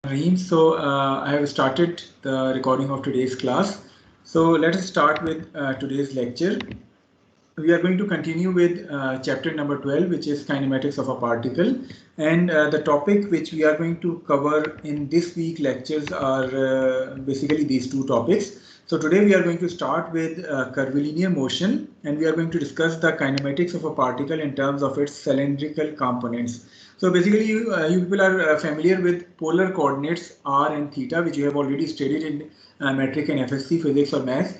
Rahim. I have started the recording of today's class. So let us start with today's lecture. We are going to continue with chapter number 12, which is kinematics of a particle. And the topic which we are going to cover in this week lectures are basically these two topics. So today we are going to start with curvilinear motion, and we are going to discuss the kinematics of a particle in terms of its cylindrical components. So basically, you people are familiar with polar coordinates r and theta, which you have already studied in metric and FSC physics or math.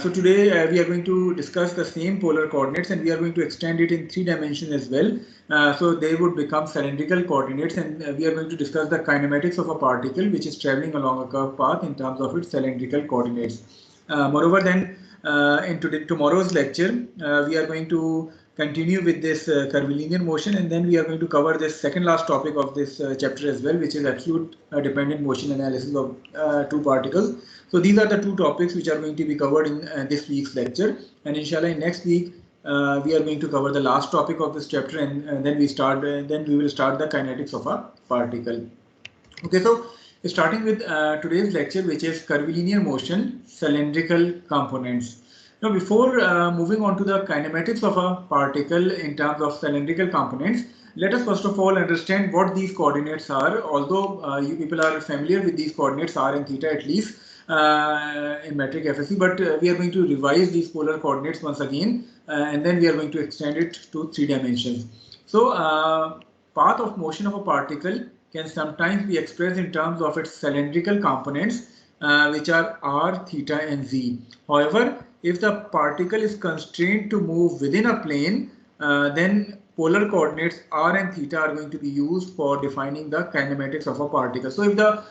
So today we are going to discuss the same polar coordinates, and we are going to extend it in 3 dimensions as well. So they would become cylindrical coordinates, and we are going to discuss the kinematics of a particle which is traveling along a curved path in terms of its cylindrical coordinates. Moreover, then in tomorrow's lecture, we are going to continue with this curvilinear motion, and then we are going to cover this second last topic of this chapter as well, which is absolute dependent motion analysis of two particles. So these are the two topics which are going to be covered in this week's lecture, and inshallah in next week we are going to cover the last topic of this chapter, and then we will start the kinetics of a particle. Okay, so starting with today's lecture, which is curvilinear motion, cylindrical components. Now, before moving on to the kinematics of a particle in terms of cylindrical components, let us first of all understand what these coordinates are. Although you people are familiar with these coordinates r and theta at least in metric FSC, but we are going to revise these polar coordinates once again, and then we are going to extend it to 3 dimensions. So, path of motion of a particle can sometimes be expressed in terms of its cylindrical components, which are r, theta, and z. However, if the particle is constrained to move within a plane, then polar coordinates r and theta are going to be used for defining the kinematics of a particle. So if the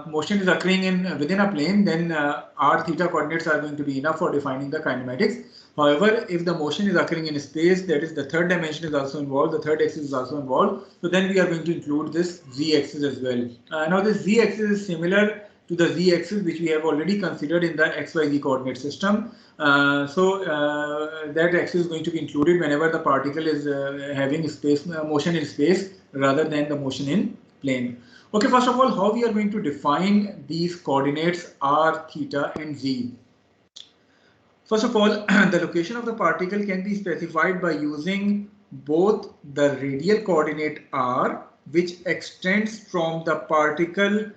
motion is occurring within a plane, then r theta coordinates are going to be enough for defining the kinematics. However, if the motion is occurring in space, that is the third dimension is also involved, the third axis is also involved, so then we are going to include this z-axis as well. Now this z-axis is similar to the z-axis which we have already considered in the xyz coordinate system. That axis is going to be included whenever the particle is having space motion in space rather than the motion in plane. Okay, first of all, how we are going to define these coordinates r, theta, and z. First of all, the location of the particle can be specified by using both the radial coordinate r, which extends from the particle,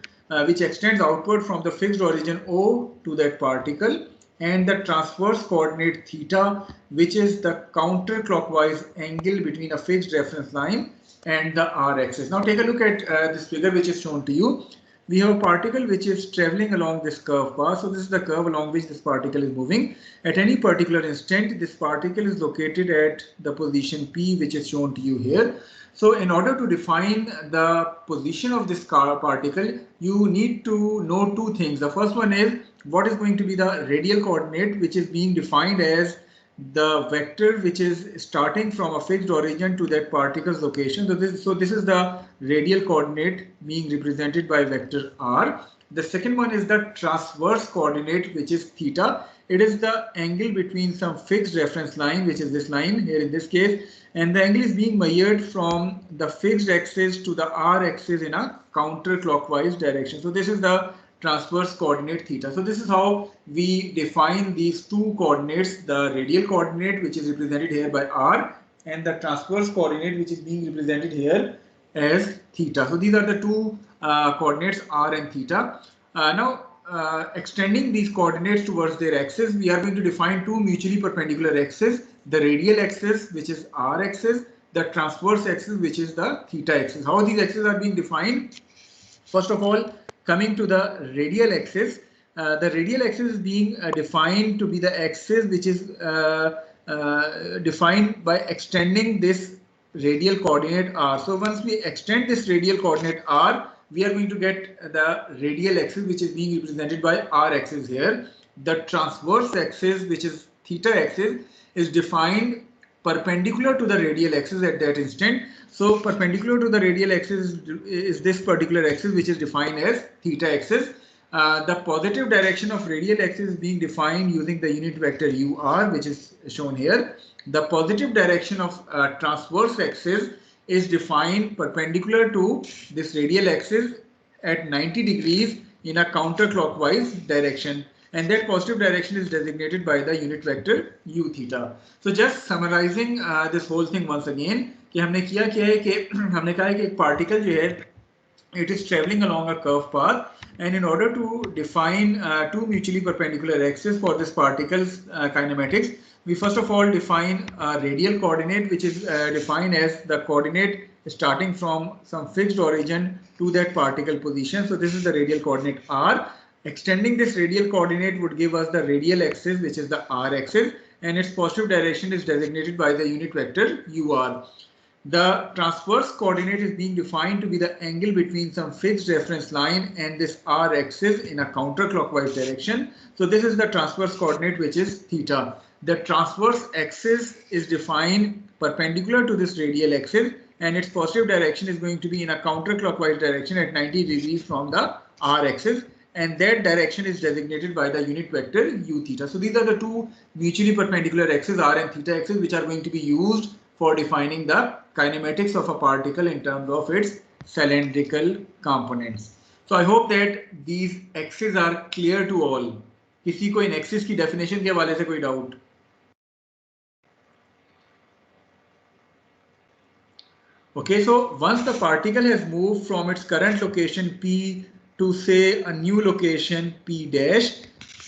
which extends outward from the fixed origin O to that particle, and the transverse coordinate theta, which is the counterclockwise angle between a fixed reference line and the r-axis. Now take a look at this figure which is shown to you. We have a particle which is traveling along this curved path. So this is the curve along which this particle is moving. At any particular instant, this particle is located at the position P, which is shown to you here. So in order to define the position of this particle, you need to know two things. The first one is what is going to be the radial coordinate, which is being defined as the vector which is starting from a fixed origin to that particle's location. So this is the radial coordinate being represented by vector r. The second one is the transverse coordinate, which is theta. It is the angle between some fixed reference line, which is this line here in this case, and the angle is being measured from the fixed axis to the r axis in a counterclockwise direction. So this is the transverse coordinate theta. So this is how we define these two coordinates, the radial coordinate, which is represented here by r, and the transverse coordinate, which is being represented here as theta. So these are the two coordinates r and theta. Extending these coordinates towards their axis, we are going to define two mutually perpendicular axes, the radial axis, which is r axis, the transverse axis, which is the theta axis. How these axes are being defined? First of all, coming to the radial axis, the radial axis is being defined to be the axis which is defined by extending this radial coordinate r. So once we extend this radial coordinate r, we are going to get the radial axis which is being represented by r axis here. The transverse axis, which is theta axis, is defined perpendicular to the radial axis at that instant. So perpendicular to the radial axis is this particular axis, which is defined as theta axis. The positive direction of radial axis is being defined using the unit vector ur, which is shown here. The positive direction of transverse axis is defined perpendicular to this radial axis at 90 degrees in a counterclockwise direction, and that positive direction is designated by the unit vector u theta. So just summarizing this whole thing once again, कि हमने किया क्या है कि हमने कहा है कि एक particle जो है it is traveling along a curved path, and in order to define two mutually perpendicular axes for this particle's kinematics, we first of all define a radial coordinate, which is defined as the coordinate starting from some fixed origin to that particle position. So this is the radial coordinate r. Extending this radial coordinate would give us the radial axis, which is the r axis, and its positive direction is designated by the unit vector ur. The transverse coordinate is being defined to be the angle between some fixed reference line and this r axis in a counterclockwise direction. So this is the transverse coordinate, which is theta. The transverse axis is defined perpendicular to this radial axis, and its positive direction is going to be in a counterclockwise direction at 90 degrees from the r axis, and that direction is designated by the unit vector u theta. So these are the two mutually perpendicular axes, r and theta axis, which are going to be used for defining the kinematics of a particle in terms of its cylindrical components. So I hope that these axes are clear to all. किसी को इन axes की definition के हवाले से कोई doubt? Okay, so once the particle has moved from its current location P to say a new location P dash,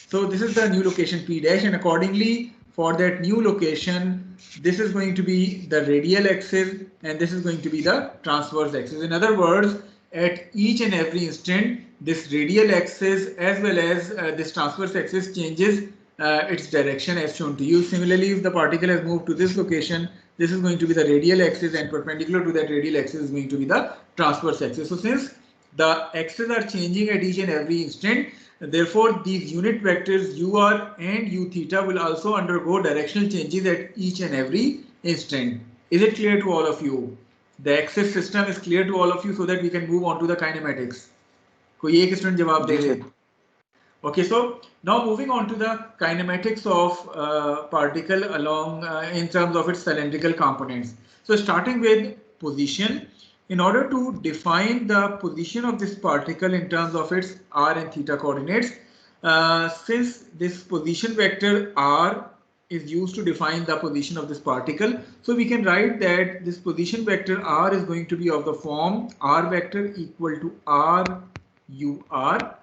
so this is the new location P dash, and accordingly for that new location, this is going to be the radial axis and this is going to be the transverse axis. In other words, at each and every instant, this radial axis as well as this transverse axis changes its direction as shown to you. Similarly, if the particle has moved to this location, this is going to be the radial axis, and perpendicular to that radial axis is going to be the transverse axis. So since the axes are changing at each and every instant, therefore these unit vectors ur and u theta will also undergo directional changes at each and every instant. Is it clear to all of you? The axis system is clear to all of you, so that we can move on to the kinematics. कोई एक student जवाब दे दे. Okay, so now moving on to the kinematics of particle along in terms of its cylindrical components. So starting with position, in order to define the position of this particle in terms of its r and theta coordinates, since this position vector r is used to define the position of this particle, so we can write that this position vector r is going to be of the form r vector equal to r ur,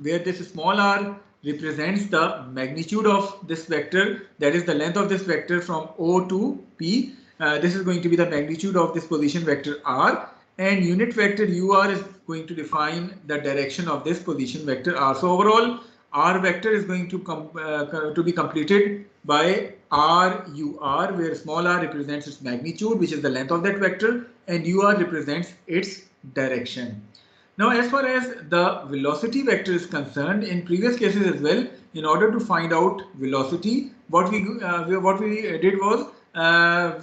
where this small r represents the magnitude of this vector, that is the length of this vector from O to P. This is going to be the magnitude of this position vector r, and unit vector ur is going to define the direction of this position vector r. So overall, r vector is going to be completed by r ur, where small r represents its magnitude, which is the length of that vector, and ur represents its direction. Now, as far as the velocity vector is concerned, in previous cases as well, in order to find out velocity, what we did was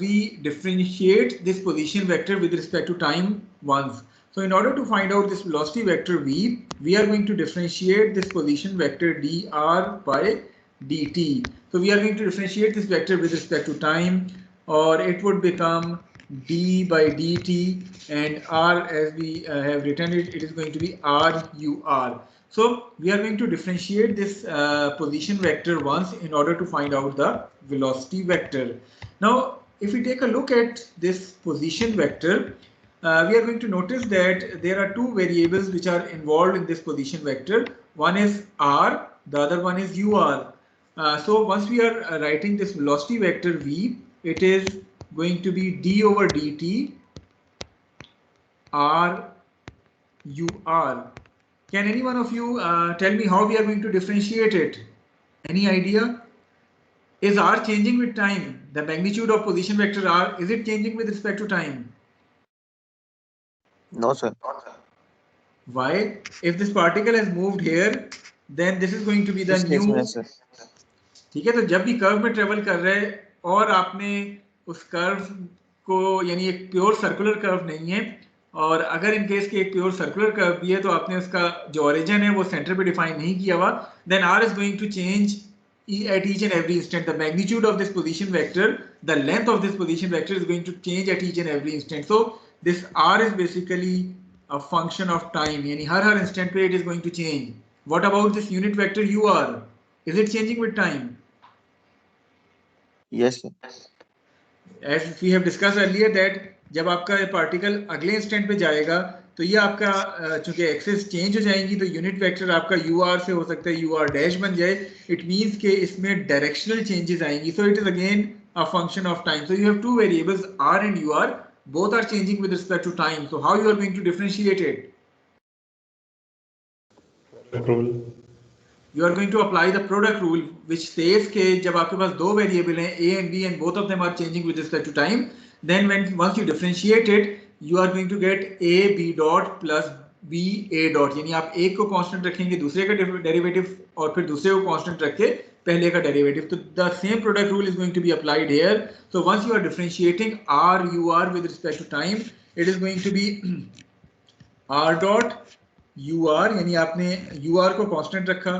we differentiate this position vector with respect to time once. So in order to find out this velocity vector v, we are going to differentiate this position vector dr by dt. So we are going to differentiate this vector with respect to time, or it would become d by dt, and r, as we have written it, it is going to be r ur. So we are going to differentiate this position vector once in order to find out the velocity vector. Now, if we take a look at this position vector, we are going to notice that there are two variables which are involved in this position vector. One is r, the other one is ur. So once we are writing this velocity vector v, it is going to be d over dt r ur. Can any one of you tell me how we are going to differentiate it? Any idea? Is r changing with time? The magnitude of position vector r, is it changing with respect to time? No, sir. Why? If this particle has moved here, then this is going to be the new. ठीक है, तो जब भी curve में travel कर रहे हैं और आपने उस कर्व को, यानी एक प्योर सर्कुलर कर्व नहीं है, और अगर इन केस के एक प्योर सर्कुलर कर्व भी है तो आपने उसका जो ओरिजिन है वो सेंटर पे डिफाइन नहीं किया हुआ, then r is going to change at each and every instant. The magnitude of this position vector, the length of this position vector is going to change at each and every instant. So this r is basically a function of time, यानी हर instant पे it is going to change. What about this unit vector UR? Is it changing with time? Yes, sir. As we have discussed earlier that जब आपका particle अगले instant पे जाएगा तो ये आपका चूंकि एक्सेस चेंज हो जाएंगी तो यूनिट वेक्टर आपका UR से हो सकता है UR डैश बन जाए. इट मींस कि इसमें डायरेक्शनल चेंजेस आएंगी. So it is again a function of time. So you have two variables R and UR, both are changing with respect to time. So how you are going to differentiate it? Rule. You are going to apply the product rule, which says कि जब आपके पास दो variable हैं A and B and both of them are changing with respect to time, then once you differentiate it, you are going to get A B dot plus B A dot. यानी आप एक को constant रखेंगे दूसरे का derivative और फिर दूसरे को कांस्टेंट रख के पहले का डेरिवेटिव. तो the same product rule is going to be applied here. So once you are differentiating R UR with respect to time, it is going to be R dot UR, यानी आपने UR को constant रखा,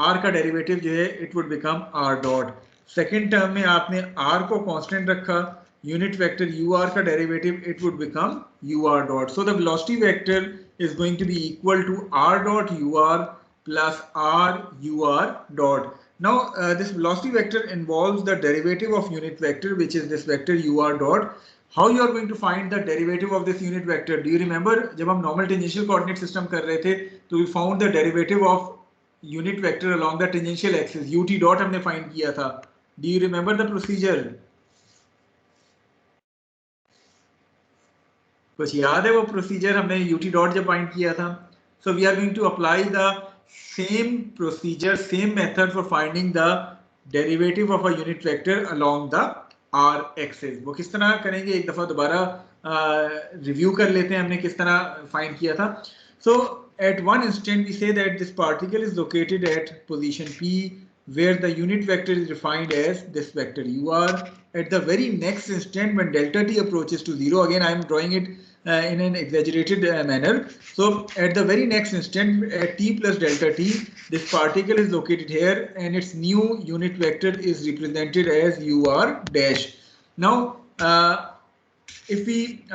R का derivative जो है it would become R dot. Second term में आपने R को कांस्टेंट रखा, यूनिट वेक्टर UR का derivative it would become UR dot. So the velocity vector is going to be equal to R dot UR plus R UR dot. Now this velocity vector involves the derivative of unit vector, which is this vector UR dot. How you are going to find the derivative of this unit vector? Do you remember जब हम normal tangential coordinate system कर रहे थे तो we found the derivative of unit vector along the tangential axis. UT dot हमने find किया था. Do you remember the procedure? कुछ याद है वो प्रोसीजर हमने UT डॉट जब फाइंड किया था? So we are going to apply the same procedure, same method for finding the derivative of a unit vector along the R axis. वो किस तरह करेंगे एक दफा दोबारा रिव्यू कर लेते हैं हमने किस तरह फाइंड किया था. सो at one instant we say that this particle is located at position P where the unit vector is defined as this vector UR. At the very next instant when delta t approaches to 0, again I am drawing it in an exaggerated manner. So at the very next instant at t plus delta t, this particle is located here and its new unit vector is represented as UR dash. Now if we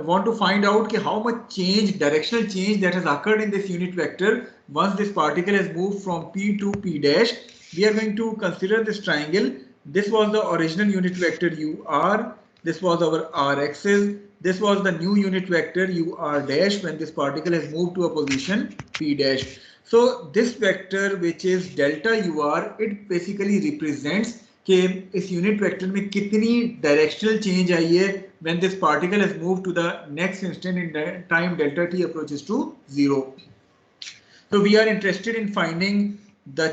want to find out how much change, directional change that has occurred in this unit vector once this particle has moved from P to P dash, we are going to consider this triangle. This was the original unit vector UR, this was our R axis, this was the new unit vector UR dash when this particle has moved to a position P dash. So this vector which is delta UR, it basically represents कि इस unit vector में कितनी directional change आई है when this particle has moved to the next instant in time delta t approaches to 0. So we are interested in finding the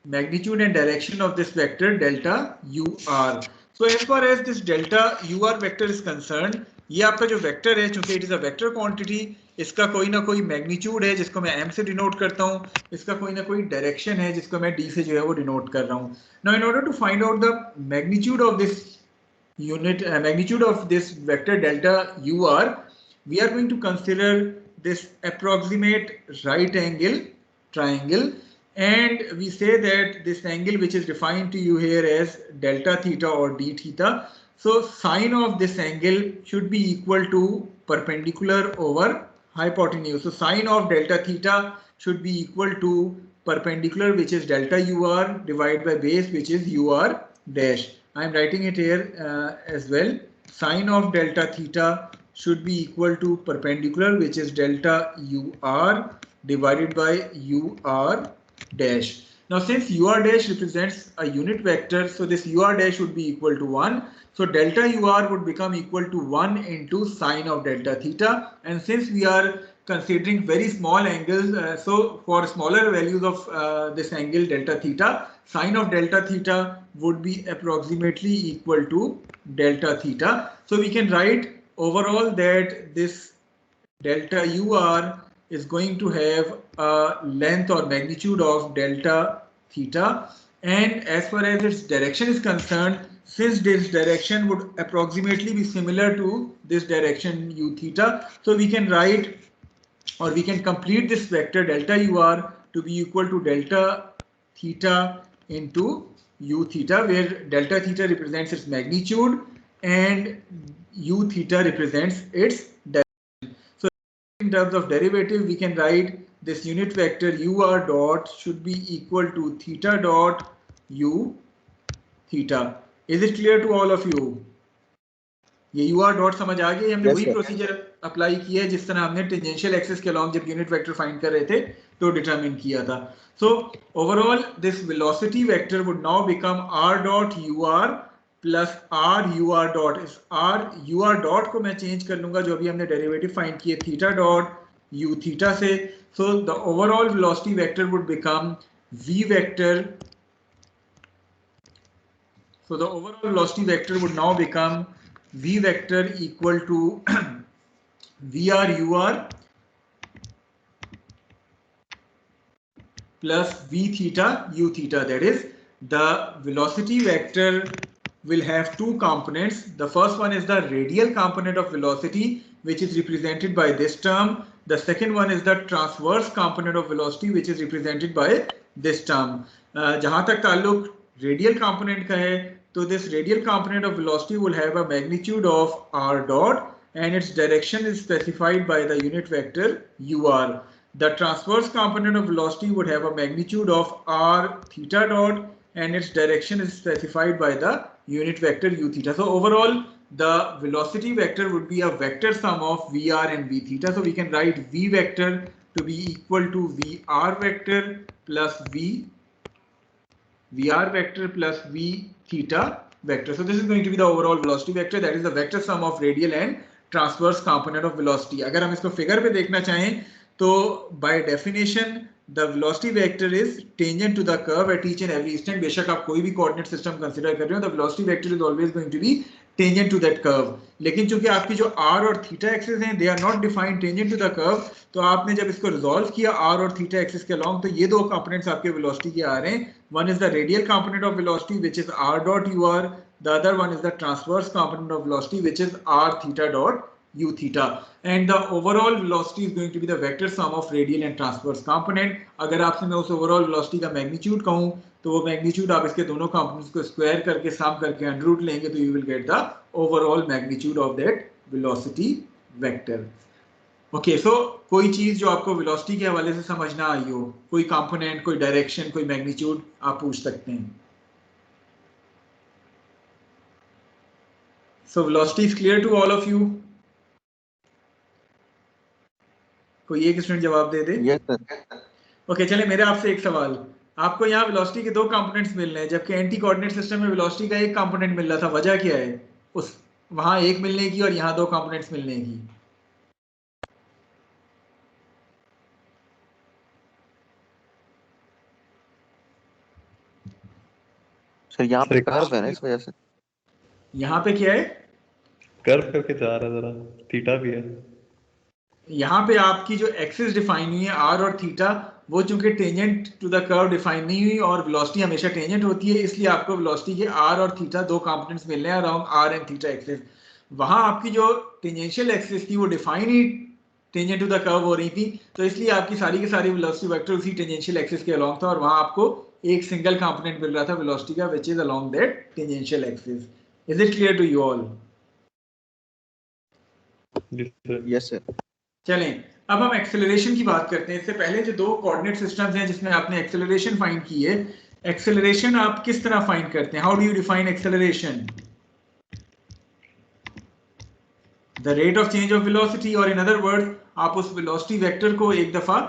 magnitude and direction of this vector delta UR. So as far as this delta UR vector is concerned, ये आपका जो vector है चूंकि it is a vector quantity, इसका कोई ना कोई magnitude है जिसको मैं m से डिनोट करता हूँ, इसका कोई ना कोई डायरेक्शन है जिसको मैं d से जो है वो डिनोट कर रहा हूँ. Now in order to find out the magnitude of this unit magnitude of this vector delta UR, we are going to consider this approximate right angle triangle, and we say that this angle which is defined to you here as delta theta or d theta. So sine of this angle should be equal to perpendicular over hypotenuse. So sine of delta theta should be equal to perpendicular, which is delta UR divided by base, which is UR dash. I am writing it here as well. Sine of delta theta should be equal to perpendicular, which is delta UR divided by UR dash. Now since UR dash represents a unit vector, so this UR dash would be equal to 1. So delta UR would become equal to 1 into sine of delta theta. And since we are considering very small angles, so for smaller values of this angle delta theta, sine of delta theta would be approximately equal to delta theta. So we can write overall that this delta UR is going to have a length or magnitude of delta theta, and as far as its direction is concerned, since this direction would approximately be similar to this direction u theta, so we can write or we can complete this vector delta UR to be equal to delta theta into u theta, where delta theta represents its magnitude and u theta represents its direction. So in terms of derivative, we can write this unit vector ur dot should be equal to theta dot u theta. Is it clear to all of you? ये ur dot समझ आ गई? हमने वही procedure apply किया है जिस तरह हमने टेंजेंशियल एक्सिस के अलॉन्ग जब यूनिट वेक्टर फाइंड कर रहे थे तो डिटरमिन किया था. So overall this velocity vector would now become r dot ur plus r ur dot. इस r ur dot को मैं चेंज कर लूंगा जो अभी हमने डेरिवेटिव फाइंड किए थीटा डॉट u theta से. So the overall velocity vector would become v vector. So the overall velocity vector would now become v vector equal to vr ur plus v theta u theta. That is, the velocity vector will have two components. The first one is the radial component of velocity, which is represented by this term. The second one is the transverse component of velocity, which is represented by this term. जहाँ तक ताल्लुक radial component का है, तो this radial component of velocity will have a magnitude of r dot and its direction is specified by the unit vector ur. The transverse component of velocity would have a magnitude of r theta dot and its direction is specified by the unit vector u theta. So overall, the velocity vector would be a vector sum of vr and v theta. So we can write v vector to be equal to vr vector plus vr vector plus v theta vector. So this is going to be the overall velocity vector, that is the vector sum of radial and transverse component of velocity. अगर हम इसको figure पे देखना चाहें तो by definition the velocity vector is tangent to the curve at each and every instant. बेशक आप कोई भी coordinate system consider कर रहे हो, the velocity vector is always going to be tangent to that curve. लेकिन चूंकि आपकी जो r और theta axis हैं, they are not defined tangent to the curve, तो आपने जब इसको resolve किया r और theta axis के along, तो ये दो components आपके velocity के आ रहे हैं. One is the radial component of velocity, which is r dot ur. The other one is the transverse component of velocity, which is r theta dot u theta. And the overall velocity is going to be the vector sum of radial and transverse component. अगर आपसे मैं उस overall velocity का magnitude कहूँ, तो वो magnitude आप इसके दोनों components को square करके sum करके under root लेंगे तो you will get the overall magnitude of that velocity vector. Okay, so कोई चीज जो आपको velocity के हवाले से समझ ना आई हो, कोई component, कोई direction, कोई magnitude आप पूछ सकते हैं. So velocity is clear to all of you. कोई एक स्टूडेंट जवाब दे दे. Yes sir. ओके, चले मेरे आपसे एक सवाल. आपको यहाँ वेलोसिटी के दो कंपोनेंट्स मिल रहे हैं जबकि एंटी कोऑर्डिनेट सिस्टम में वेलोसिटी का एक कंपोनेंट मिल रहा था. वजह क्या है उस वहां एक मिलने की और यहाँ दो कंपोनेंट्स मिलने की? सर यहाँ पे कर्व है ना, इस वजह से. यहाँ पे क्या है? कर्व करके जा रहा है, जरा थीटा भी है. यहाँ पे आपकी जो एक्सिस डिफाइन हुई है आर और थीटा, वो चूंकि tangent to the curve define नहीं हुई और वेलोसिटी हमेशा टेंजेंट होती है, इसलिए आपको वेलोसिटी के आर और थीटा दो कंपोनेंट्स मिल रहे हैं around R and theta axis. वहां आपकी जो टेंजेंशियल एक्सिस थी वो डिफाइन ही टेंजेंट टू द कर्व हो रही थी, तो इसलिए आपकी सारी की सारी वेलोसिटी वेक्टर उसी टेंजेंशियल एक्सिस के अलॉन्ग था और वहां आपको एक सिंगल कंपोनेंट मिल रहा था वेलोसिटी का, which is along that tangential axis. Is it clear to you all? Yes sir. चलें अब हम एक्सेलरेशन की बात करते हैं. इससे पहले जो दो कोऑर्डिनेट सिस्टम्स हैं जिसमें आपने एक्सेलरेशन फाइंड की है, एक्सेलरेशन आप किस तरह फाइंड करते हैं? How do you define acceleration? The rate of change of velocity, और इन अदर वर्ड्स आप उस वेलोसिटी वेक्टर को एक दफा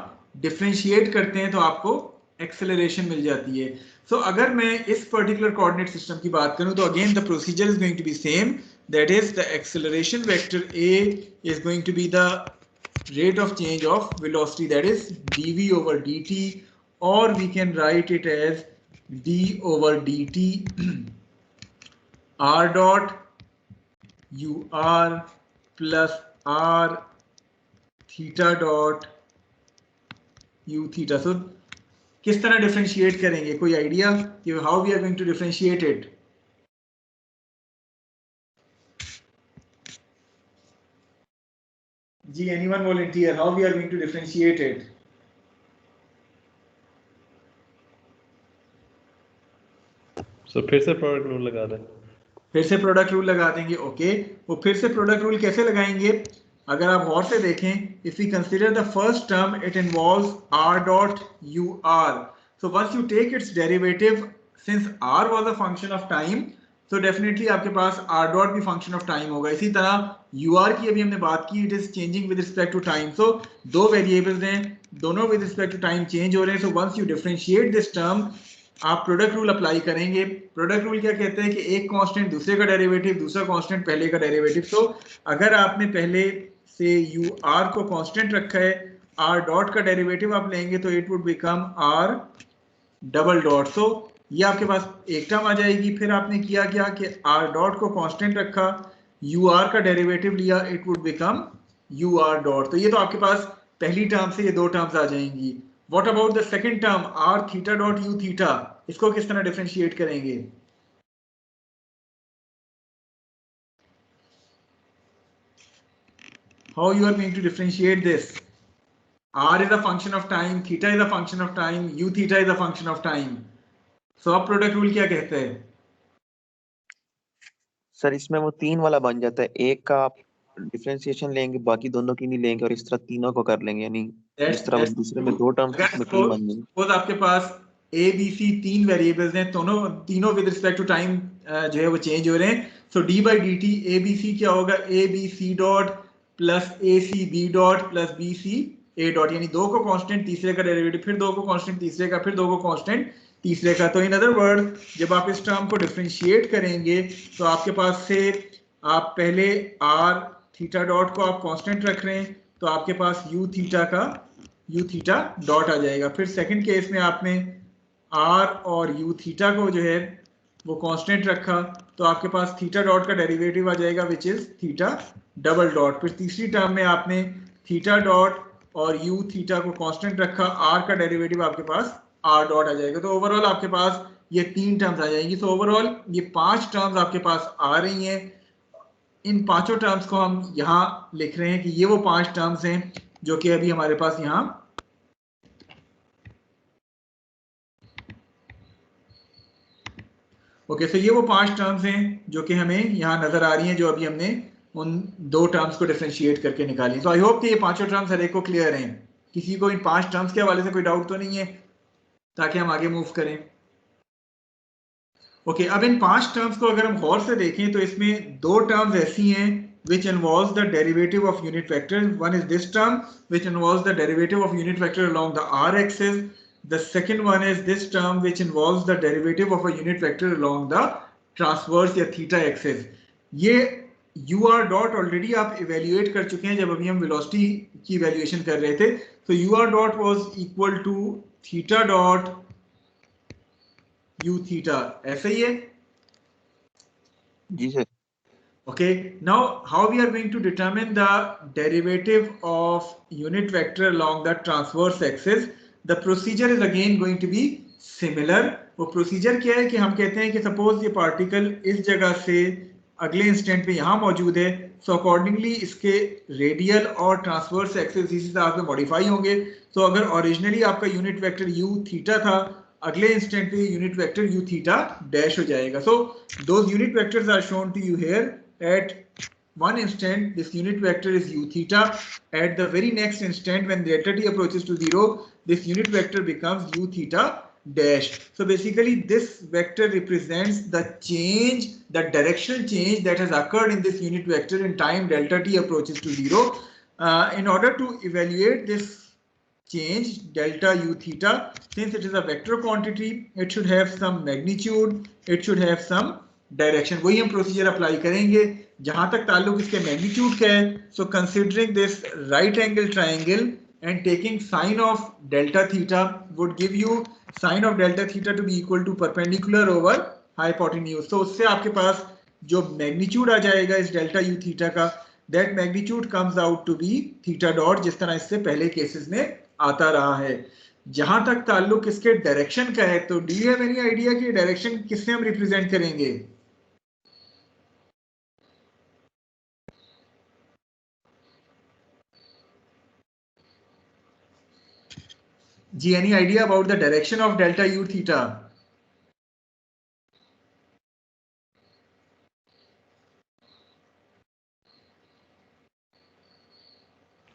डिफरेंशिएट करते हैं तो आपको एक्सेलरेशन मिल जाती है. सो अगर मैं इस पर्टिकुलर कोऑर्डिनेट सिस्टम की बात करूं तो again the procedure is going to be same, that is the acceleration vector A is going to be the rate of change of velocity, that is dv over dt, or we can write it as d over dt r dot ur plus r theta dot u theta. So किस तरह differentiate करेंगे? कोई idea कि how we are going to differentiate it? जी, anyone volunteer how we are going to differentiate it? So फिर से product rule लगा दें. फिर से प्रोडक्ट रूल लगा देंगे. ओके, वो फिर से प्रोडक्ट रूल कैसे लगाएंगे? अगर आप गौर से देखें, if we consider the first term it involves r dot you r, so once you take its derivative, since r was a function of time, तो डेफिनेटली आपके पास r डॉट भी फंक्शन ऑफ टाइम होगा। इसी तरह ur की अभी हमने बात की, it is changing with respect to time. So दो वेरिएबल्स हैं, दोनों with respect to time change हो रहे हैं। So once you differentiate this term, आप प्रोडक्ट रूल अप्लाई करेंगे। प्रोडक्ट रूल क्या कहते हैं कि एक कांस्टेंट दूसरे का डेरिवेटिव, दूसरा कांस्टेंट पहले का डेरिवेटिव। तो अगर आपने पहले से यू आर को कांस्टेंट रखा है, आर डॉट का डेरिवेटिव आप लेंगे तो it would become r double dot. So ये आपके पास एक टर्म आ जाएगी। फिर आपने किया क्या कि आर डॉट को कांस्टेंट रखा, यू आर का डेरिवेटिव लिया, it would become you R dot. तो ये तो आपके पास पहली टर्म से ये दो टर्म्स आ जाएंगी। What about the second term R theta dot you theta, इसको किस तरह डिफरेंशिएट करेंगे? How you are going to differentiate this? R is a function of time, theta is a function of time, u theta is a function of time. So अब product rule क्या कहते हैं? Sir इसमें वो 3 वाला बन जाता है, एक का आप डिफरेंशिएशन लेंगे, बाकी दोनों की नहीं लेंगे, और इस तरह तीनों को कर लेंगे, यानी जिस तरह That's दूसरे में true. 2 टर्म्स अगर उसमें 3 बन जाएंगे। suppose आपके पास ए बी सी तीन वेरिएबल्स हैं, दोनों तीनों विद रिस्पेक्ट टू टाइम जो है वो चेंज हो रहे हैं। So d by d t a b c क्या होगा? A b c dot plus a c b dot plus b c a dot, यानी दो को कांस्टेंट तीसरे का डेरिवेटिव, फिर दो को कांस्टेंट तीसरे का, फिर दो को कांस्टेंट तीसरे का। तो इन अदर वर्ड जब आप इस टर्म को डिफरेंशिएट करेंगे तो आपके पास से आप पहले आर थीटा डॉट को आप कांस्टेंट रख रहे हैं, तो आपके पास यू थीटा का यू थीटा डॉट आ जाएगा। फिर सेकंड केस में आपने आर और यू थीटा को जो है वो कांस्टेंट रखा, तो आपके पास थीटा डॉट का डेरिवेटिव आ जाएगा which is theta double dot. फिर तीसरी टर्म में आपने थीटा डॉट और यू थीटा को कांस्टेंट रखा, आर का डेरिवेटिव आपके पास आर डॉट आ जाएगा। तो ओवरऑल आपके पास ये तीन टर्म्स आ जाएंगी। तो ओवरऑल ये पांच टर्म्स आपके पास आ रही हैं। इन पांचों टर्म्स को हम यहाँ लिख रहे हैं कि ये वो पांच टर्म्स हैं जो कि अभी हमारे पास यहाँ ओके। सो ये वो पांच टर्म्स हैं जो कि हमें यहाँ नजर आ रही हैं, जो अभी हमने उन दो टर्म्स को डिफरेंशिएट करके निकाली। तो आई होप कि ये पांचों टर्म्स हर एक को क्लियर हैं। किसी को इन पांच टर्म्स के हवाले से कोई डाउट तो नहीं है, ताकि हम आगे मूव करें। ओके अब इन पांच टर्म्स को अगर हम गौर से देखें तो इसमें दो टर्म्स ऐसी हैं which involves the derivative of unit vector. One is this term which involves the derivative of unit vector along the r axis. The second one is this term which involves the derivative of a unit vector along the transverse या theta axis. ये ur dot already आप evaluate कर चुके हैं जब अभी हम velocity की इवेल्युएशन कर रहे थे। तो ur dot was equal to theta dot u theta, ऐसा ही है। जी sir. Okay, now how we are going to determine the derivative of unit vector along the transverse axis? The procedure is again going to be similar. वो procedure क्या है कि हम कहते हैं कि suppose ये particle इस जगह से अगले इंस्टेंट पे यहाँ मौजूद है, so accordingly इसके रेडियल और ट्रांसवर्स एक्सिस इसी हिसाब से मॉडिफाई होंगे। तो अगर ओरिजिनली आपका यूनिट वेक्टर यू थीटा था, अगले इंस्टेंट पे unit vector U theta dash हो जाएगा। So those unit vectors are shown to you here at one instant. This unit vector is u theta. At the very next instant when delta t approaches to 0, this unit vector becomes u theta dash. So basically this vector represents the change, the directional change that has occurred in this unit vector in time delta t approaches to 0. In order to evaluate this change delta u theta, since it is a vector quantity, it should have some magnitude, it should have some direction. वही हम procedure apply करेंगे। जहां तक ताल्लुक इसके magnitude का है, so considering this right angle triangle and taking sine of delta theta would give you sine of delta theta to be equal to perpendicular over hypotenuse. तो उससे आपके पास जो मैग्नीट्यूड आ जाएगा इस डेल्टा यू थीटा का, that magnitude comes out to be theta dot, जिस तरह इससे पहले केसेस में आता रहा है। जहां तक ताल्लुक इसके डायरेक्शन का है, तो do you have any idea कि डायरेक्शन किससे हम रिप्रेजेंट करेंगे? G, any idea about the direction of delta u theta?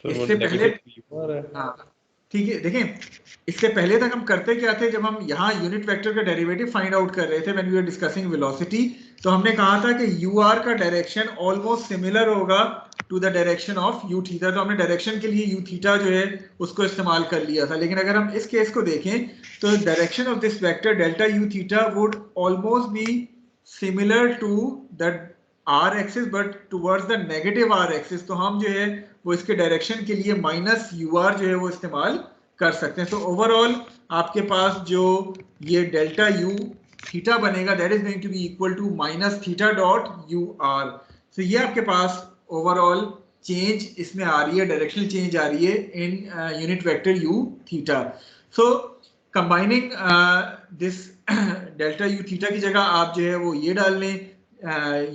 इससे पहले हाँ ठीक है, देखें इससे पहले तक हम करते क्या थे, जब हम यहाँ यूनिट वेक्टर का डेरिवेटिव फाइंड आउट कर रहे थे when we were discussing velocity, तो हमने कहा था कि यू आर का डायरेक्शन ऑलमोस्ट सिमिलर होगा to the direction of U theta. तो हमने डायरेक्शन के लिए यू थीटा जो है उसको इस्तेमाल कर लिया था। लेकिन अगर हम इस केस को देखें तो direction of this vector delta you theta would almost be similar to the R axis but towards the negative R axis. तो हम जो है वो इसके डायरेक्शन के लिए माइनस यू आर जो है वो इस्तेमाल कर सकते हैं। तो ओवरऑल आपके पास जो ये डेल्टा यू थीटा बनेगा that is going to be equal to minus theta dot you R. तो ये आपके पास ओवरऑल चेंज इसमें आ रही है, डायरेक्शनल चेंज आ रही है in unit vector U theta. So combining this delta U theta की जगह आप जो है वो ये डाल लें,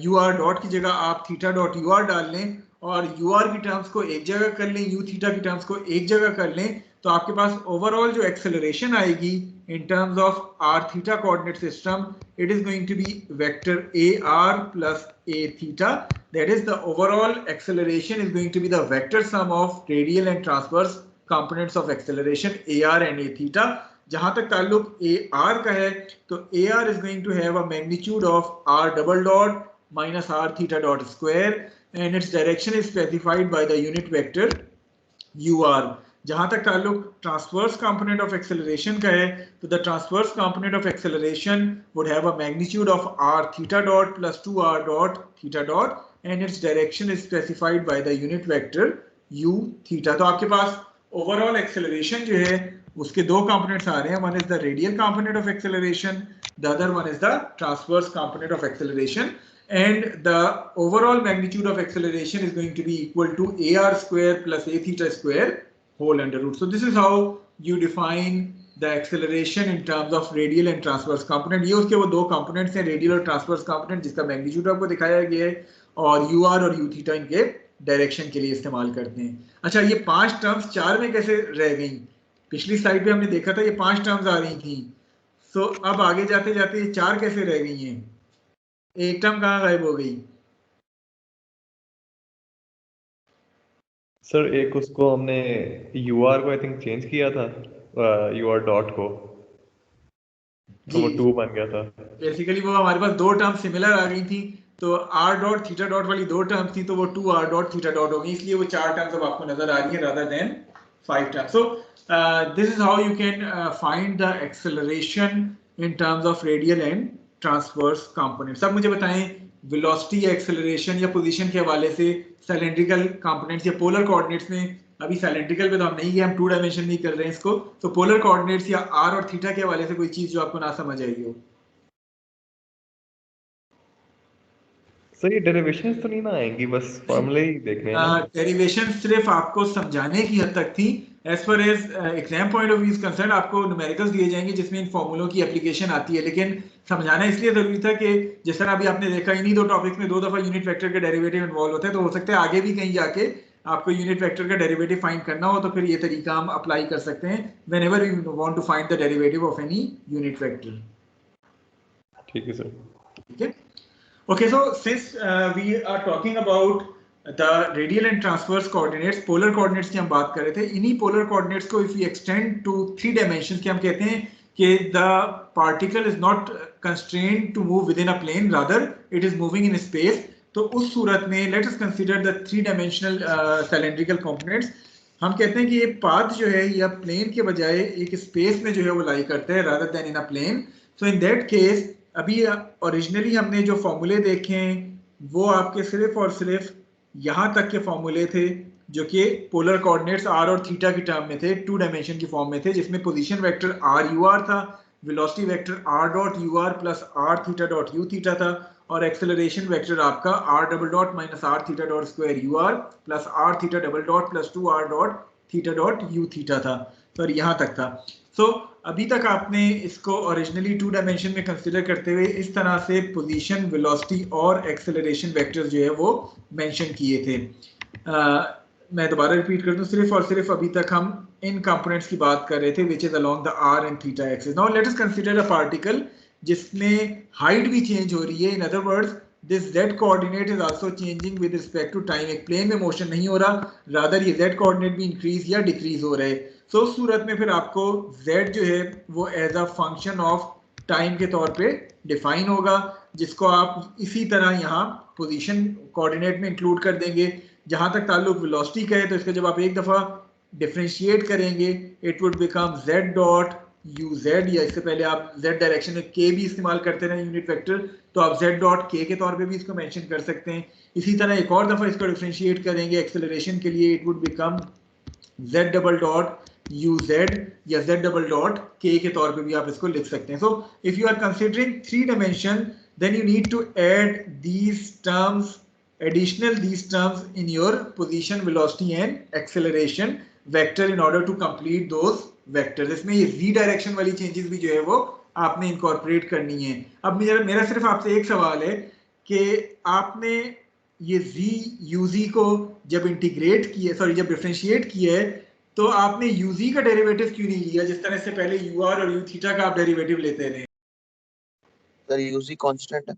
यू आर डॉट की जगह आप थीटा डॉट यू आर डाल लें और यू आर की टर्म्स को एक जगह कर लें, यू थीटा की टर्म्स को एक जगह कर लें, तो आपके पास ओवरऑल जो एक्सेलरेशन आएगी in terms of R theta coordinate system, it is going to be vector A R plus A theta. That is the overall acceleration is going to be the vector sum of radial and transverse components of acceleration A R and A theta. जहां तक ताल्लुक A R का है तो A R is going to have a magnitude of R double dot minus are theta dot square and its direction is specified by the unit vector U R. जहां तक ताल्लुक transverse component of acceleration का है तो the transverse component of acceleration would have a magnitude of R theta dot plus 2r dot theta dot and its direction is specified by the unit vector U theta. तो आपके पास overall acceleration जो है उसके दो components आ रहे हैं, one is the radial component of acceleration, the other one is the transverse component of acceleration, and the overall magnitude of acceleration is going to be equal to ar square plus a theta square whole under root. So this is how you define the acceleration in terms of radial and transverse component. ये उसके वो दो components हैं, radial और transverse component, जिसका magnitude आपको दिखाया गया है और ur और u theta इनके डायरेक्शन के लिए इस्तेमाल करते हैं। अच्छा, ये 5 टर्म्स 4 में कैसे रह गई? पिछली स्लाइड पे हमने देखा था ये 5 टर्म्स आ रही थी, सो अब आगे जाते जाते ये 4 कैसे रह गई हैं? एक टर्म कहाँ गायब हो गई? सर एक उसको हमने यूआर को आई थिंक चेंज किया था, यूआर डॉट को, तो वो 2 बन गया था। बेसिकली वो हमारे पास दो टर्म सिमिलर आ गई थी, तो आर डॉट थीटा डॉट वाली दो टर्म्स थी तो वो 2r डॉट थीटा डॉट हो गई, इसलिए वो 4 टर्म्स अब आपको नजर आ रही है rather than 5 terms. So this is how you can find the acceleration in terms of radial and transverse components. अब मुझे बताएं वेलोसिटी या एक्सेलरेशन या पोजीशन के हवाले से सिलेंड्रिकल कंपोनेंट्स या पोलर कोऑर्डिनेट्स में, अभी सिलेंड्रिकल पे तो हम नहीं है, हम 2 डायमेंशन नहीं कर रहे हैं इसको, तो पोलर कोऑर्डिनेट्स या आर और थीटा के हवाले से कोई चीज जो आपको ना समझ आई हो? सर ये डेरिवेशंस तो नहीं ना आएंगी, बस फॉर्मूले ही देखने हैं। डेरिवेशन सिर्फ आपको समझाने की हद तक थी। As far as exam point of view concern आपको न्यूमेरिकल्स दिए जाएंगे जिसमें इन फॉर्मूलों की एप्लीकेशन आती है, लेकिन समझाना इसलिए जरूरी था कि जिस तरह अभी आपने देखा इन्हीं दो टॉपिक्स में 2 दफा यूनिट वेक्टर का डेरिवेटिव इन्वॉल्व होता है, तो हो सकता है आगे भी कहीं जाके आपको यूनिट वेक्टर का डेरिवेटिव फाइंड करना हो तो फिर ये तरीका हम अप्लाई कर सकते हैं whenever we want to find the derivative of any unit vector. ठीक है सर। ठीक है, okay, so since we are talking about the radial and transverse coordinates, polar coordinates की हम बात कर रहे थे, इन्हीं polar coordinates को if we extend to 3 dimensions के हम कहते हैं कि the particle is not constrained to move within a plane, rather it is moving in space। तो उस सूरत में let us consider the 3-dimensional cylindrical components। हम कहते हैं कि ये पाथ जो है या प्लेन के बजाय एक स्पेस में जो है वो लाई करते हैं rather than in a plane। So in that case अभी ओरिजिनली हमने जो फॉर्मूले देखे हैं वो आपके सिर्फ और सिर्फ यहाँ तक के फॉर्मूले थे जो कि पोलर कोऑर्डिनेट्स आर और थीटा की टर्म में थे, 2 डायमेंशन की फॉर्म में थे, जिसमें position vector r u r था, velocity vector r dot you r plus r theta dot you theta था और एक्सेलरेशन वेक्टर आपका r double dot minus are theta dot square u r plus r theta double dot plus 2r dot theta dot you theta था। तो यहाँ तक था। सो अभी तक आपने इसको ओरिजिनली 2 डायमेंशन में कंसीडर करते हुए इस तरह से पोजीशन, वेलोसिटी और एक्सेलरेशन वेक्टर्स जो है वो मेंशन किए थे। मैं दोबारा रिपीट कर दूं, सिर्फ और सिर्फ अभी तक हम इन कंपोनेंट्स की बात कर रहे थे which is along the r and theta axis. Now let us consider a particle जिसमें हाइट भी चेंज हो रही है, in other words this z coordinate is also changing with respect to time. एक प्लेन में मोशन नहीं हो रहा, रादर ये z कोऑर्डिनेट भी इंक्रीज या डिक्रीज हो रहा है। सो उस सूरत में फिर आपको z जो है वो as a function of time के तौर पे डिफाइन होगा, जिसको आप इसी तरह यहाँ पोजीशन कोऑर्डिनेट में इंक्लूड कर देंगे। जहां तक ताल्लुक वेलोसिटी का है तो इसका जब आप एक दफा डिफरेंशिएट करेंगे it would become z dot uz, या इससे पहले आप z डायरेक्शन में k भी इस्तेमाल करते रहे यूनिट वेक्टर, तो आप z डॉट k के तौर पे भी इसको मेंशन कर सकते हैं। इसी तरह एक और दफा इसको डिफरेंशिएट करेंगे एक्सेलरेशन के लिए, it would become z double dot uz या z डबल डॉट k के तौर पे भी आप इसको लिख सकते हैं। So if you are considering 3 dimension then you need to add these terms, additional these terms in your position, velocity and acceleration vector in order to complete those vectors. इसमें ये z डायरेक्शन वाली changes भी जो है वो आपने incorporate करनी है। अब मेरा सिर्फ आपसे एक सवाल है कि आपने ये z uz को जब इंटीग्रेट किया, सॉरी जब डिफरेंशिएट किया है, तो आपने uz का डेरिवेटिव क्यों नहीं लिया जिस तरह से पहले ur और u थीटा का आप डेरिवेटिव लेते रहे? सर यूजी कांस्टेंट है।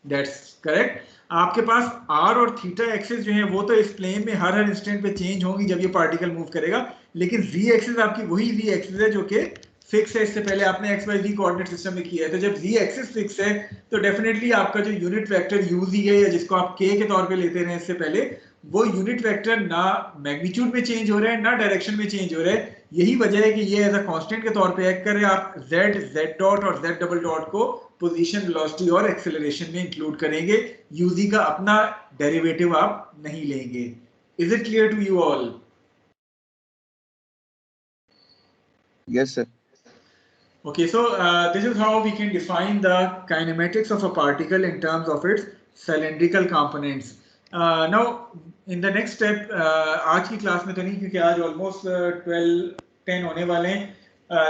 That's correct. आपके पास r और थीटा एक्सिस जो है वो तो इस प्लेन में हर इंस्टेंट पे चेंज होंगी जब ये पार्टिकल मूव करेगा, लेकिन z एक्सिस आपकी वही z एक्सिस है जो कि फिक्स है। इससे पहले आपने x y z coordinate system में किया है, तो जब z एक्सिस फिक्स है तो डेफिनेटली आपका जो यूनिट वेक्टर uz है, या जिसको आप k के तौर पे लेते रहे इससे पहले, वो यूनिट वेक्टर ना मैग्नीट्यूड में चेंज हो रहा है ना डायरेक्शन में चेंज हो रहा है। यही वजह है कि ये एज अ कांस्टेंट के तौर पे एक्ट कर रहे हैं। आप z डॉट और z डबल डॉट को पोजीशन, वेलोसिटी और एक्सेलरेशन में इंक्लूड करेंगे, uz का अपना डेरिवेटिव आप नहीं लेंगे। Is it clear to you all? Yes sir. Okay, so this is how we can define the kinematics of a particle in terms of its cylindrical components. Now, in the next step, आज की class में तो नहीं क्योंकि आज almost 12-10 होने वाले हैं,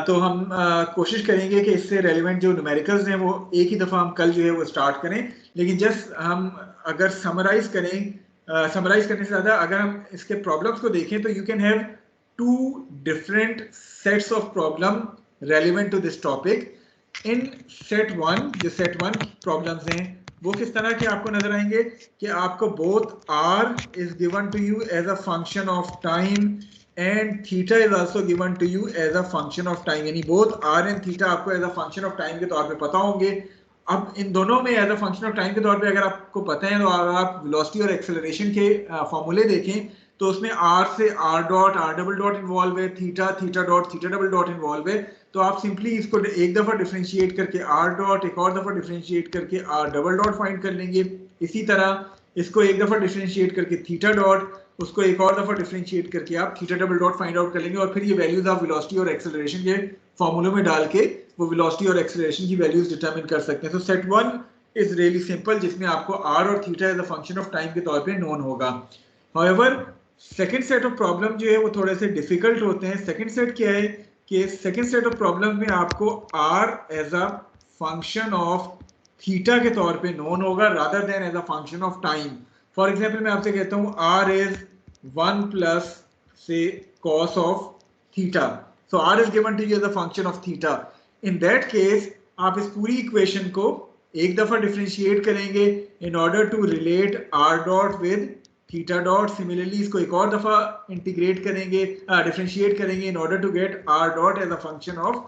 तो हम कोशिश करेंगे कि इससे रेलिवेंट जो न्यूमेरिकल्स हैं वो एक ही दफ़ा हम कल जो है वो स्टार्ट करें। लेकिन जस्ट हम अगर समराइज करने से ज़्यादा अगर हम इसके प्रॉब्लम्स को देखें तो you can have 2 different sets of problem relevant to this topic. In set 1, जो set 1 problems हैं वो किस तरह के आपको नजर आएंगे कि आपको both r is given to you as a function of time and theta is also given to you as a function of time, यानी both r and theta आपको as a function of time के तौर पे पता होंगे। अब इन दोनों में as a function of time के तौर पे अगर आपको पता है तो आप वेलोसिटी और एक्सेलरेशन के फॉर्मूले देखें तो उसमें r से r dot r double dot involve है, theta dot theta double dot involve है। तो आप सिंपली इसको एक दफा डिफरेंशिएट करके r डॉट, एक और दफा डिफरेंशिएट करके r डबल डॉट फाइंड कर लेंगे। इसी तरह इसको एक दफा डिफरेंशिएट करके थीटा डॉट, उसको एक और दफा डिफरेंशिएट करके आप theta double dot find out कर लेंगे, और फिर ये वैल्यूज आप वेलोसिटी और एक्सेलरेशन के फॉर्मूलों में डाल के वो वेलोसिटी और एक्सेलरेशन की वैल्यूज डिटरमिन कर सकते हैं। तो सेट 1 इज रियली सिंपल, जिसमें आपको r और theta as a function of time के तौर पे नोन होगा। However second set of problem जो है वो थोड़े से डिफिकल्ट होते हैं। सेकंड सेट क्या है कि सेकंड सेट ऑफ प्रॉब्लम में आपको r as a function of theta के तौर पे नोन होगा rather than as a function of time. For example मैं आपसे कहता हूँ r इज 1 प्लस से cos of theta, so r is given to you as a function of theta. In that case आप इस पूरी इक्वेशन को एक दफा डिफरेंशिएट करेंगे in order to relate r dot with theta dot. Similarly इसको एक और दफा इंटीग्रेट करेंगे, डिफरेंशिएट करेंगे in order to get r dot as a function of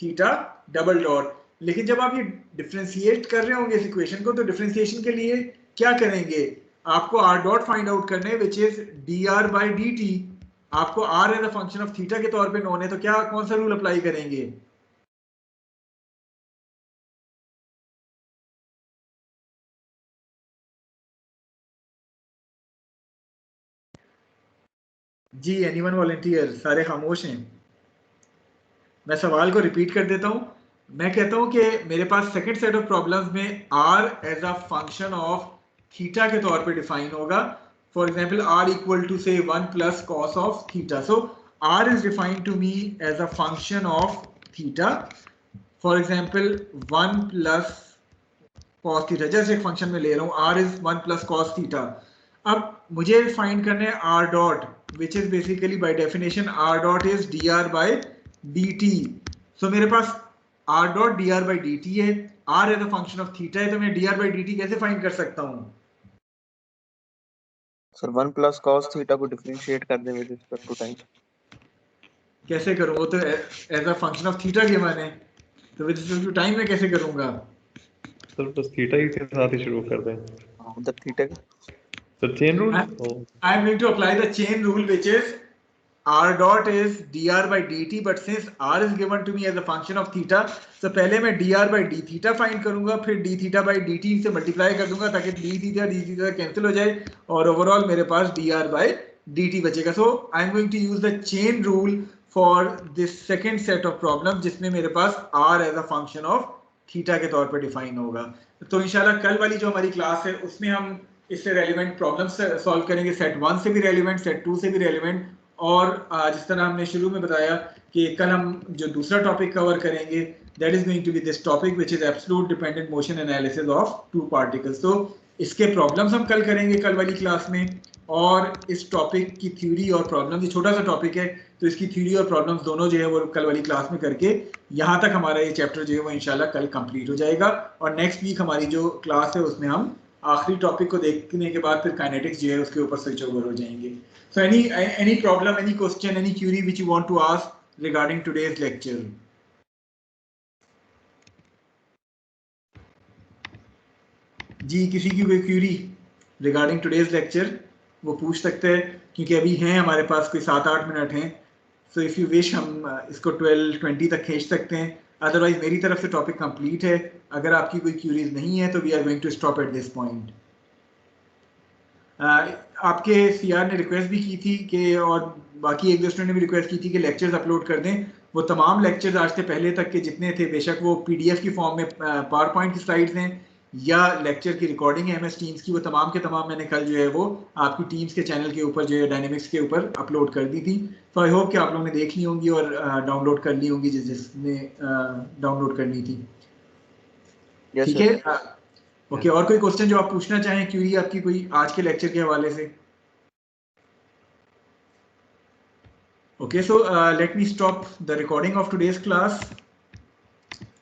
theta double dot. लेकिन जब आप ये डिफरेंशिएट कर रहे होंगे इस इक्वेशन को, तो डिफरेंशिएशन के लिए क्या करेंगे, आपको r dot फाइंड आउट करना है which is dr by dt. आपको r as a function of theta के तौर पे नोन है, तो क्या कौन सा रूल अप्लाई करेंगे? जी एनीवन वॉलंटियर? सारे खामोश हैं। मैं सवाल को रिपीट कर देता हूं। मैं कहता हूं कि मेरे पास सेकंड सेट ऑफ प्रॉब्लम्स में r as a function of theta के तौर पे डिफाइन होगा। For example r equal to से 1 plus cos of theta, so r is defined to me as a function of theta. For example 1 plus cos theta, जैसे एक function में ले रहा हूँ, r is 1 plus cos theta. अब मुझे find करना है r dot, which is basically by definition r dot is dr by dt. So मेरे पास r dot dr by dt है, r as a function of थीटा है तो मैं dr by dt कैसे फाइंड कर सकता हूँ? सर 1 प्लस cos थीटा को डिफरेंशिएट कर दें विद रिस्पेक्ट टू टाइम। कैसे करूँ? वो तो as a function of theta given है, तो विद रिस्पेक्ट टू टाइम में कैसे करूँगा? सर बस थीटा ही के साथ ही शुरू कर दें। हाँ उधर थीटा के sir chain rule. I am going to apply the chain rule, which is r dot is dr by dt, but since r is given to me as a function of theta, तो पहले मैं dr by d theta find करूंगा, फिर d theta by dt से multiply कर दूंगा ताकि d theta cancel हो जाए और ओवरऑल मेरे पास dr by dt बचेगा. So I am going to use the chain rule for this second set of problem जिसमें मेरे पास r as a function of theta के तौर पर डिफाइन होगा. तो इंशाल्लाह कल वाली जो हमारी क्लास है उसमें हम इससे रेलिवेंट प्रॉब्लम्स सॉल्व करेंगे, सेट 1 से भी रेलिवेंट, सेट 2 से भी रेलिवेंट, और जिस तरह हमने शुरू में बताया कि कल हम जो दूसरा टॉपिक कवर करेंगे that is going to be this topic which is absolute dependent motion analysis of two particles. तो इसके प्रॉब्लम्स हम कल करेंगे कल वाली क्लास में, और इस टॉपिक की थ्योरी और प्रॉब्लम, ये छोटा सा टॉपिक है तो इसकी थ्योरी और प्रॉब्लम्स दोनों जो है वो कल वाली क्लास में करके यहाँ तक हमारा ये चैप्टर जो है वो इंशाल्लाह कल कंप्लीट हो जाएगा. और नेक्स्ट वीक हमारी जो क्लास है उसमें हम आखिरी टॉपिक को देखने के बाद फिर काइनेटिक्स जो है उसके ऊपर स्विच ओवर हो जाएंगे. So any problem, any question, any query which you want to ask regarding today's lecture? जी किसी की कोई क्यूरी रिगार्डिंग टुडेज लेक्चर वो पूछ सकते हैं, क्योंकि अभी हैं हमारे पास कोई 7-8 मिनट हैं. सो इफ़ यू विश हम इसको 12-20 तक खींच सकते हैं, अदरवाइज मेरी तरफ से टॉपिक कंप्लीट है. अगर आपकी कोई क्यूरीज नहीं है तो we are going to stop at this point. आपके सीआर ने रिक्वेस्ट भी की थी कि, और बाकी एक दो स्टूडेंट ने भी रिक्वेस्ट की थी कि लेक्चर्स अपलोड कर दें. वो तमाम लेक्चर्स आज से पहले तक के जितने थे, बेशक वो पीडीएफ की फॉर्म में पावर पॉइंट की स्लाइड्स हैं या लेक्चर की रिकॉर्डिंग है एमएस टीम्स की, वो तमाम के तमाम मैंने कल जो है वो आपकी टीम्स के चैनल के ऊपर जो है डायनेमिक्स के ऊपर अपलोड कर दी थी. तो आई होप कि आप लोगों ने देख ली होंगी और डाउनलोड कर ली होंगी जिसने डाउनलोड करनी थी. ठीक है, ओके. और कोई क्वेश्चन जो आप पूछना चाहें, क्यूरी आपकी कोई आज के लेक्चर के हवाले से? Okay, so let me stop the recording of today's class.